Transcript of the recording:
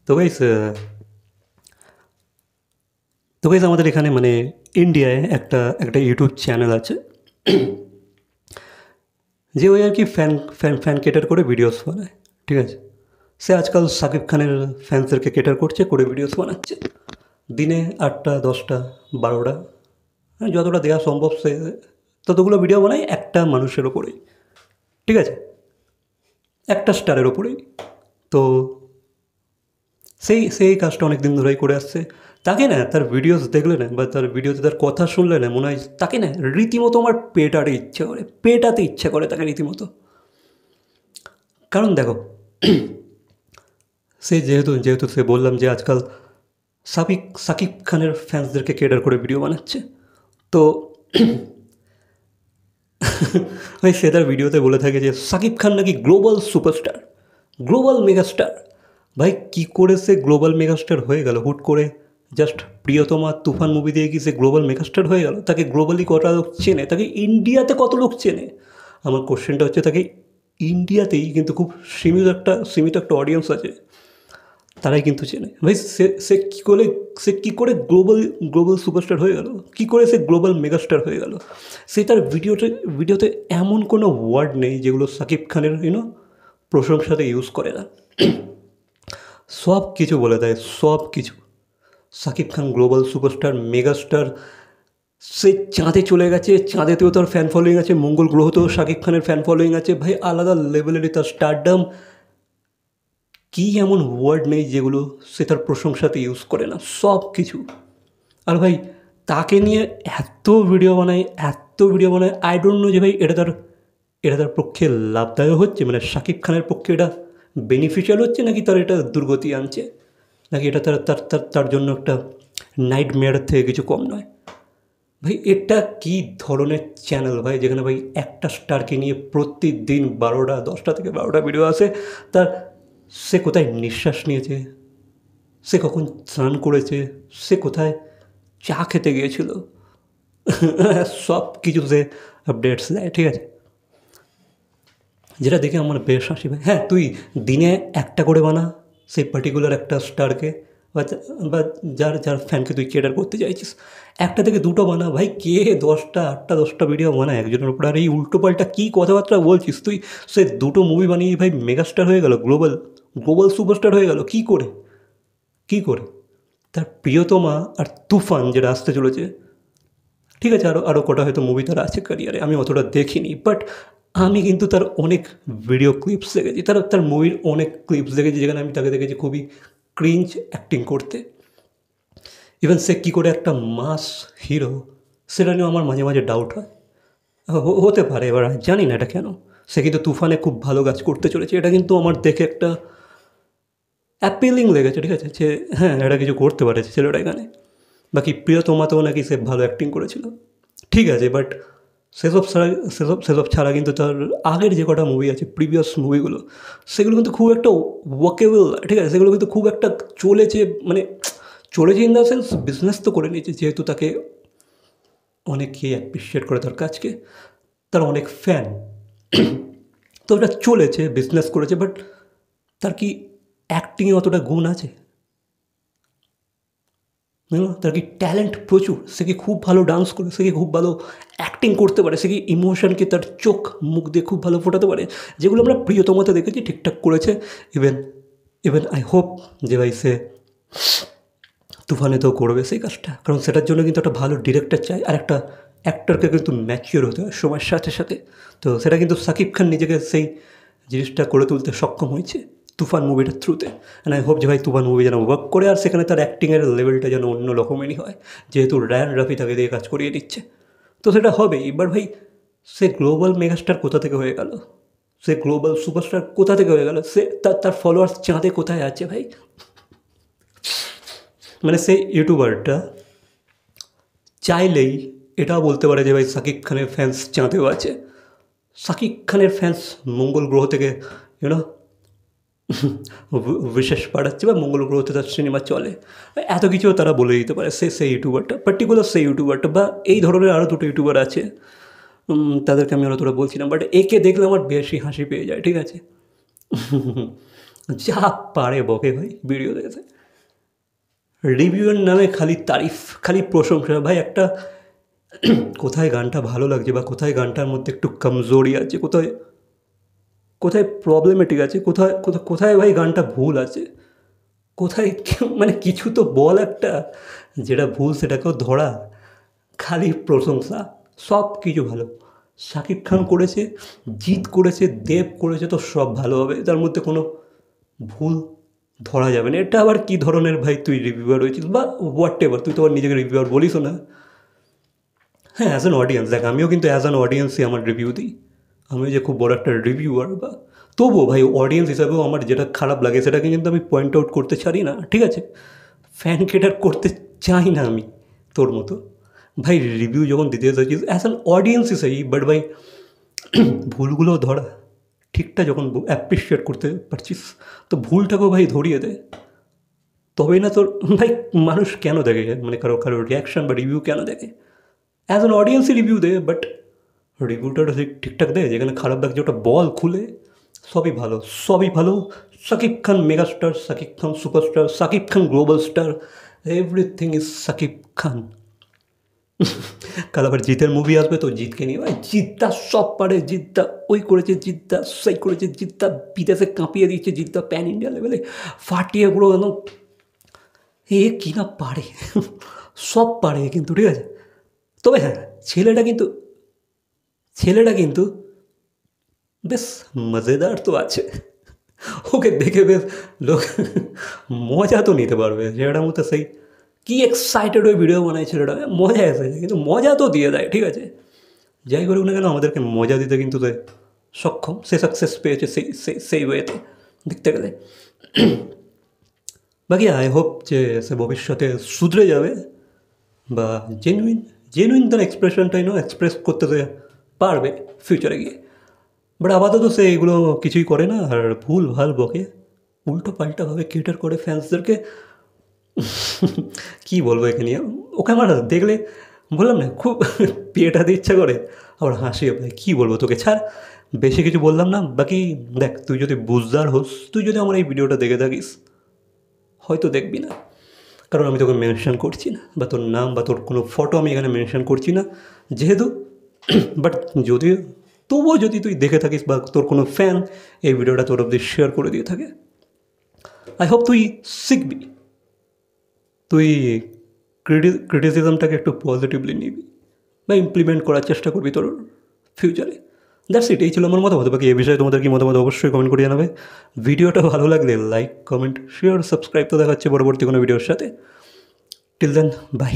তো গাইস আমাদের এখানে মানে ইন্ডিয়ায় একটা একটা ইউটিউব চ্যানেল আছে, যে ওই আর কি ফ্যান ফ্যান ফ্যান কেটার করে ভিডিওস বানায়। ঠিক আছে, সে আজকাল সাকিব খানের ফ্যান্সদেরকে কেটার করছে, করে ভিডিওস বানাচ্ছে দিনে 8টা 10টা 12টা, যতটা দেওয়া সম্ভব সে ততগুলো ভিডিও বানায় একটা মানুষের ওপরেই। ঠিক আছে, একটা স্টারের ওপরেই। তো সেই সেই কাজটা অনেক দিন ধরেই করে আসছে। তাকে না, তার ভিডিওস দেখলে না বা তার ভিডিওতে তার কথা শুনলে না মনে হয় তাকে না রীতিমতো আমার পেটাতে ইচ্ছে করে, পেটাতে ইচ্ছে করে তাকে রীতিমতো। কারণ দেখো, সে যেহেতু যেহেতু সে বললাম যে আজকাল সাকিব খানের ফ্যান্সদেরকে কেডার করে ভিডিও বানাচ্ছে। তো ভাই সে তার ভিডিওতে বলে থাকে যে সাকিব খান নাকি গ্লোবাল সুপারস্টার, গ্লোবাল মেগাস্টার। ভাই কী করে সে গ্লোবাল মেগাস্টার হয়ে গেল হুট করে? জাস্ট প্রিয়তমা তুফান মুভি দিয়ে কি সে গ্লোবাল মেগাস্টার হয়ে গেল? তাকে গ্লোবালি কটা লোক চেনে? তাকে ইন্ডিয়াতে কত লোক চেনে? আমার কোশ্চেনটা হচ্ছে, তাকে ইন্ডিয়াতেই কিন্তু খুব সীমিত একটা অডিয়েন্স আছে, তারাই কিন্তু চেনে। ভাই সে সে কী করে, সে কী করে গ্লোবাল গ্লোবাল সুপারস্টার হয়ে গেল? কী করে সে গ্লোবাল মেগাস্টার হয়ে গেল? সে তার ভিডিওতে এমন কোনো ওয়ার্ড নেই যেগুলো সাকিব খানের প্রশংসাতে ইউজ করে না। সব কিছু বলে দেয়, সব কিছু। Shakib Khan global superstar, megastar. সে চাঁদে চলে গেছে, চাঁদেতেও তার ফ্যান ফলোয়িং আছে, মঙ্গল গ্রহতেও সাকিব খানের ফ্যান ফলোয়িং আছে। ভাই আলাদা লেভেলেরই তার স্টারডাম। কী এমন ওয়ার্ড নেই যেগুলো সে তার প্রশংসাতে ইউজ করে না, সব কিছু। আর ভাই তাকে নিয়ে এত ভিডিও বানায় আই ডোন্ট নো যে ভাই এটা তার পক্ষে লাভদায়ক হচ্ছে, মানে শাকিব খানের পক্ষে এটা বেনিফিশিয়াল হচ্ছে, নাকি তার এটা দুর্গতি আনছে, নাকি এটা তার তার তার তার জন্য একটা নাইট মেয়ারের থেকে কিছু কম নয়। ভাই এটা কী ধরনের চ্যানেল ভাই, যেখানে ভাই একটা স্টারকে নিয়ে প্রতিদিন 12টা 10টা থেকে 12টা ভিডিও আসে। তার সে কোথায় নিঃশ্বাস নিয়েছে, সে কখন স্নান করেছে, সে কোথায় চা খেতে গিয়েছিল, সব কিছু সে আপডেটস দেয়। ঠিক আছে, যেটা দেখে আমার বেশ হাসি ভাই। হ্যাঁ, তুই দিনে একটা করে বানা সেই পার্টিকুলার একটা স্টারকে, বা বা যার যার ফ্যানকে তুই কেটার করতে চাইছিস, একটা থেকে দুটো বানা ভাই। কে 10টা 8টা 10টা ভিডিও বানায় একজনের উপর? আর এই উল্টোপাল্টা কী কথাবার্তা বলছিস তুই? সে দুটো মুভি বানিয়ে ভাই মেগাস্টার হয়ে গেল, গ্লোবাল গ্লোবাল সুপারস্টার হয়ে গেল কী করে? কী করে? তার প্রিয়তমা আর তুফান যেটা আসতে চলেছে, ঠিক আছে, আরও আরও কটা হয়তো মুভি তার আছে ক্যারিয়ারে, আমি অতটা দেখিনি, বাট আমি কিন্তু তার অনেক ভিডিও ক্লিপস দেখেছি, তার তার মুভির অনেক ক্লিপস দেখেছি, যেখানে আমি তাকে দেখেছি খুবই ক্রিঞ্জ অ্যাক্টিং করতে। ইভেন সে কী করে একটা মাস হিরো, সেটা নিয়েও আমার মাঝে মাঝে ডাউট হয়। হতে পারে, এবার আমি জানি না এটা কেন। সে কিন্তু তুফানে খুব ভালো কাজ করতে চলেছে, এটা কিন্তু আমার দেখে একটা অ্যাপিলিং লেগেছে। ঠিক আছে, যে হ্যাঁ এটা কিছু করতে পারেছে ছেলেটা এখানে। বাকি প্রিয়তমাতেও নাকি সে ভালো অ্যাক্টিং করেছিল, ঠিক আছে, বাট সেসব ছাড়া কিন্তু তার আগের যে কটা মুভি আছে, প্রিভিয়াস মুভিগুলো, সেগুলো কিন্তু খুব একটা ওয়াকেবল, ঠিক আছে, সেগুলো কিন্তু খুব একটা চলেছে, মানে চলেছে ইন দ্য সেন্স বিজনেস তো করে নিয়েছে, যেহেতু তাকে অনেকেই অ্যাপ্রিসিয়েট করে তার কাজকে, তার অনেক ফ্যান। তো ওটা চলেছে, বিজনেস করেছে, বাট তার কি অ্যাক্টিংয়ে অতটা গুণ আছে? তার কি ট্যালেন্ট প্রচুর? সে কি খুব ভালো ডান্স করে, সে কি খুব ভালো অ্যাক্টিং করতে পারে, সে কি ইমোশনকে তার চোখ মুখ দিয়ে খুব ভালো ফোটাতে পারে, যেগুলো আমরা প্রিয়তমাতে দেখেছি ঠিকঠাক করেছে। ইভেন ইভেন আই হোপ যে ভাই সে তুফানেতেও করবে সেই কাজটা, কারণ সেটার জন্য কিন্তু একটা ভালো ডিরেক্টর চাই, আর একটা অ্যাক্টরকে কিন্তু ম্যাচিওর হতে হয় সময়ের সাথে সাথে। তো সেটা কিন্তু সাকিব খান নিজেকে সেই জিনিসটা করে তুলতে সক্ষম হয়েছে তুফান মুভিটার থ্রুতে। অ্যান্ড আই হোপ যে ভাই তুফান মুভি যেন ওয়ার্ক করে, আর সেখানে তার অ্যাক্টিংয়ের লেভেলটা যেন অন্য রকমেরই হয়, যেহেতু রায়ান রাফি তাকে দিয়ে কাজ করিয়ে দিচ্ছে। তো সেটা হবেই। এবার ভাই সে গ্লোবাল মেগাস্টার কোথা থেকে হয়ে গেল, সে গ্লোবাল সুপারস্টার কোথা থেকে হয়ে গেল? সে তার তার ফলোয়ার্স চাঁদে কোথায় আছে ভাই? মানে সেই ইউটিউবারটা চাইলেই এটাও বলতে পারে যে ভাই সাকিব খানের ফ্যান্স চাঁদেও আছে, সাকিব খানের ফ্যান্স মঙ্গল গ্রহ থেকে ইউনো বিশেষ পাঠাচ্ছে, বা মঙ্গল গ্রহতে তার সিনেমা চলে, এত কিছুও তারা বলে দিতে পারে। সেই ইউটিউবারটা, পার্টিকুলার সেই ইউটিউবারটা, বা এই ধরনের আরও দুটো ইউটিউবার আছে, তাদেরকে আমি অতটা বলছি না, বাট একে দেখলে আমার বেশি হাসি পেয়ে যায়, ঠিক আছে। যা পারে বকে ভাই ভিডিও দেখে, রিভিউয়ের নামে খালি তারিফ, খালি প্রশংসা। ভাই একটা কোথায় গানটা ভালো লাগছে বা কোথায় গানটার মধ্যে একটু কমজোরি আছে, কোথায় কোথায় প্রবলেমেটিক আছে, কোথায় কোথায় কোথায় ভাই গানটা ভুল আছে, কোথায় মানে কিছু তো বল একটা, যেটা ভুল সেটাকেও ধরা, খালি প্রশংসা, সব কিছু ভালো। শাকিব খান করেছে, জিৎ করেছে, দেব করেছে, তো সব ভালো হবে, তার মধ্যে কোনো ভুল ধরা যাবে না। এটা আবার কী ধরনের ভাই তুই রিভিউয়ার হয়েছিস বা হোয়াট এভার, তুই তো আবার নিজেকে রিভিউয়ার বলিসও না। হ্যাঁ, অ্যাজ অ্যান অডিয়েন্স দেখ, আমিও কিন্তু অ্যাজ অ্যান অডিয়েন্সই আমার রিভিউ দিই, আমি যে খুব বড় একটা রিভিউয়ার বা, তবুও ভাই অডিয়েন্স হিসাবেও আমার যেটা খারাপ লাগে সেটাকে কিন্তু আমি পয়েন্ট আউট করতে ছাড়ি না, ঠিক আছে। ফ্যান কেটার করতে চাই না আমি তোর মতো। ভাই রিভিউ যখন দিতে চাইছিস অ্যাজ অ্যান অডিয়েন্স হিসেবেই, বাট ভাই ভুলগুলো ধরা, ঠিকটা যখন অ্যাপ্রিসিয়েট করতে পারছিস তো ভুলটাকেও ভাই ধরিয়ে দে, তবেই না তোর ভাই মানুষ কেন দেখে, মানে কারো কারো রিয়াকশান বা রিভিউ কেন দেখে। অ্যাজ অ্যান অডিয়েন্সই রিভিউ দে, বাট রিভিউটা ঠিকঠাক দে, যেখানে খারাপ লাগছে ওটা বল খুলে। সবই ভালো, সবই ভালো। Shakib Khan megastar, Shakib Khan superstar, Shakib Khan global star, everything is Shakib Khan. কাল আবার জিতের মুভি আসবে, তো জিতকে নিয়ে ভাই জিদ্দা সব পারে, জিদ্দা ওই করেছে, জিদ্দা সেই করেছে, জিদ্দা বিদেশে কাঁপিয়ে দিচ্ছে, জিদ্দা প্যান ইন্ডিয়া লেভেলে ফাটিয়ে পুরো একদম, এ কী না পারে, সব পারে কিন্তু, ঠিক আছে। তবে হ্যাঁ, ছেলেটা কিন্তু বেশ মজেদার তো আছে, ওকে দেখে বেশ লোক মজা তো নিতে পারবে, ছেলেটার মধ্যে সেই কী এক্সাইটেড হয়ে ভিডিও বানায় ছেলেটা, মজা এসেছে, কিন্তু মজা তো দিয়ে দেয়, ঠিক আছে। যাই করুক না কেন আমাদেরকে মজা দিতে কিন্তু সে সক্ষম, সে সাকসেস পেয়েছে সেই সেই সেই ওয়েতে দেখতে গেলে। বাকি আই হোপ যে সে ভবিষ্যতে শুধরে যাবে বা জেনুইন তার এক্সপ্রেশনটাই এক্সপ্রেস করতে সে পারবে ফিউচারে গিয়ে। বাট আপাতত সে এগুলো কিছুই করে না, আর ভুল ভাল বকে, উল্টো পাল্টাভাবে কেটার করে ফ্যান্সদেরকে। কী বলবো এখানে, ওকে আমার দেখলে বললাম না খুব পেটাতে ইচ্ছা করে, আবার হাসিও পায়। কী বলবো তোকে, ছাড়, বেশি কিছু বললাম না। বাকি দেখ, তুই যদি বুঝদার হোস, তুই যদি আমার এই ভিডিওটা দেখে থাকিস, হয়তো দেখবি না, কারণ আমি তোকে মেনশন করছি না, বা তোর নাম বা তোর কোনো ফটো আমি এখানে মেনশন করছি না যেহেতু। বাট যদিও তবুও যদি তুই দেখে থাকিস বা তোর কোনো ফ্যান এই ভিডিওটা তোর অবধি শেয়ার করে দিয়ে থাকে, আই হোপ তুই শিখবি, তুই ক্রিটিসিজমটাকে একটু পজিটিভলি নিবি বা ইমপ্লিমেন্ট করার চেষ্টা করবি তোর ফিউচারে। দ্যাটস ইট, এই ছিল আমার মতামত। বাকি এই বিষয়ে তোমাদের কি মতামত অবশ্যই কমেন্ট করে জানাবে। ভিডিওটা ভালো লাগলে লাইক, কমেন্ট, শেয়ার, সাবস্ক্রাইব তো দেখাচ্ছে পরবর্তী কোনো ভিডিওর সাথে। Till then, by.